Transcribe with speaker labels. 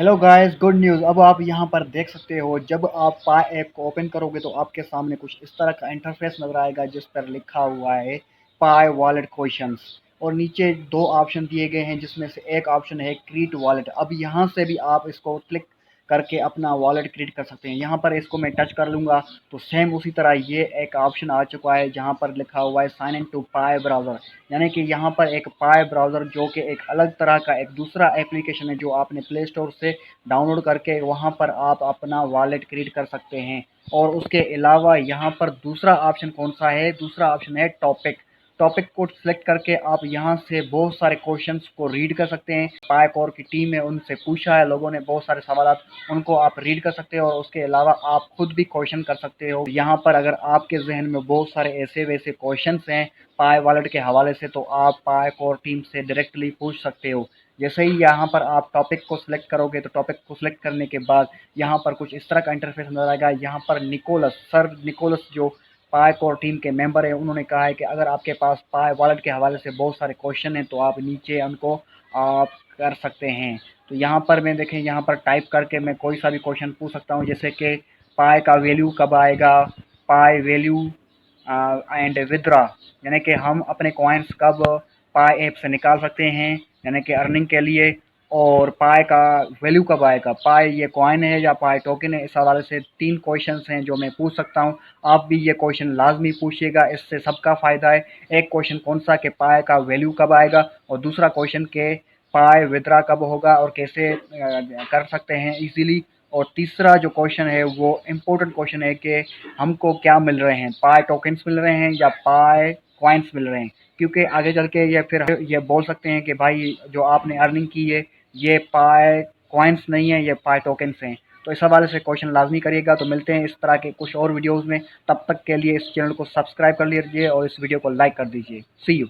Speaker 1: Hello guys, good news. अब आप यहाँ पर देख सकते हो, जब आप पाई ऐप को ओपन करोगे तो आपके सामने कुछ इस तरह का इंटरफेस नजर आएगा जिस पर लिखा हुआ है पाई वॉलेट क्वेश्चंस। और नीचे दो ऑप्शन दिए गए हैं जिसमें से एक ऑप्शन है क्रिएट वॉलेट। अब यहाँ से भी आप इसको क्लिक करके अपना वॉलेट क्रिएट कर सकते हैं। यहाँ पर इसको मैं टच कर लूँगा तो सेम उसी तरह ये एक ऑप्शन आ चुका है जहाँ पर लिखा हुआ है sign in to Pi browser. यानी कि यहाँ पर एक पाई ब्राउज़र जो कि एक अलग तरह का एक दूसरा एप्लीकेशन है जो आपने प्ले स्टोर से डाउनलोड करके वहाँ पर आप अपना वॉलेट क्रिएट कर सकते हैं। और उसके अलावा यहाँ पर दूसरा ऑप्शन कौन सा है? दूसरा ऑप्शन है टॉपिक। टॉपिक को सिलेक्ट करके आप यहाँ से बहुत सारे क्वेश्चंस को रीड कर सकते हैं। पाईकोर की टीम है, उनसे पूछा है लोगों ने बहुत सारे सवाल, उनको आप रीड कर सकते हो और उसके अलावा आप खुद भी क्वेश्चन कर सकते हो। यहाँ पर अगर आपके जहन में बहुत सारे ऐसे वैसे क्वेश्चंस हैं पाई वॉलेट के हवाले से तो आप पाईकोर टीम से डायरेक्टली पूछ सकते हो। जैसे ही यहाँ पर आप टॉपिक को सिलेक्ट करोगे तो टॉपिक को सिलेक्ट करने के बाद यहाँ पर कुछ इस तरह का इंटरफेस नजर आएगा। यहाँ पर सर निकोलस जो पाई कोर टीम के मेंबर है, उन्होंने कहा है कि अगर आपके पास पाई वॉलेट के हवाले से बहुत सारे क्वेश्चन हैं तो आप नीचे उनको आप कर सकते हैं। तो यहाँ पर मैं देखें, यहाँ पर टाइप करके मैं कोई सा भी क्वेश्चन पूछ सकता हूँ, जैसे कि पाई का वैल्यू कब आएगा, पाई वैल्यू एंड विदड्रॉ, यानी कि हम अपने कॉइन्स कब पाई ऐप से निकाल सकते हैं यानी कि अर्निंग के लिए। और पाई का वैल्यू कब आएगा, पाई ये कॉइन है या पाई टोकन है, इस हवाले से तीन क्वेश्चंस हैं जो मैं पूछ सकता हूं। आप भी ये क्वेश्चन लाजमी पूछिएगा, इससे सबका फ़ायदा है। एक क्वेश्चन कौन सा कि पाई का वैल्यू कब आएगा और दूसरा क्वेश्चन के पाई विदड्रॉ कब होगा और कैसे कर सकते हैं इजीली। और तीसरा जो क्वेश्चन है वो इम्पोर्टेंट क्वेश्चन है कि हमको क्या मिल रहे हैं, पाई टोकन्स मिल रहे हैं या पाई कॉइन्स मिल रहे हैं। क्योंकि आगे चल के ये फिर ये बोल सकते हैं कि भाई जो आपने अर्निंग की है ये पाई कॉइन्स नहीं है, ये पाई टोकन्स हैं। तो इस हवाले से क्वेश्चन लाजमी करिएगा। तो मिलते हैं इस तरह के कुछ और वीडियोज़ में, तब तक के लिए इस चैनल को सब्सक्राइब कर लीजिए और इस वीडियो को लाइक कर दीजिए। सी यू।